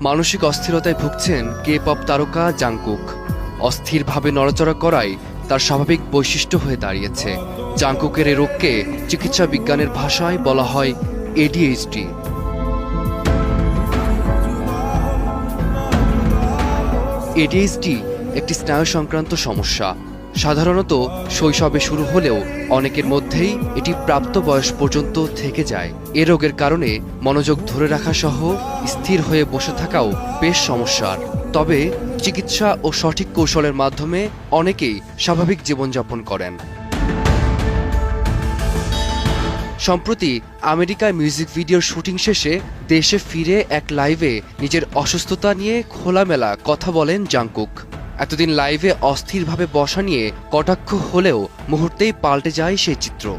মানসিক অস্থিরতায় ভুগছেন K pop তারকা জাংকুক। অস্থিরভাবে নড়াচড়া করাই তার স্বাভাবিক বৈশিষ্ট্য হয়ে দাঁড়িয়েছে। জাংকুকের এই রোগকে চিকিৎসা বিজ্ঞানের ভাষায় বলা হয় ADHD। ADHD একটি স্নায়ু সংক্রান্ত সমস্যা। সাধারণত শৈশবে শুরু হলেও অনেকের মধ্যেই এটি প্রাপ্ত বয়স পর্যন্ত থেকে যায়। এ রোগের কারণে মনোযোগ ধরে রাখা সহ স্থির হয়ে বসে থাকাও বেশ সমস্যার। তবে চিকিৎসা ও সঠিক কৌশলের মাধ্যমে অনেকেই স্বাভাবিক জীবনযাপন করেন। সম্প্রতি আমেরিকায় মিউজিক ভিডিওর শুটিং শেষে দেশে ফিরে এক লাইভে নিজের অসুস্থতা নিয়ে খোলামেলা কথা বলেন জাংকুক। এতদিন লাইভে অস্থিরভাবে বসা নিয়ে কটাক্ষ হলেও মুহূর্তেই পাল্টে যায় সেই চিত্র।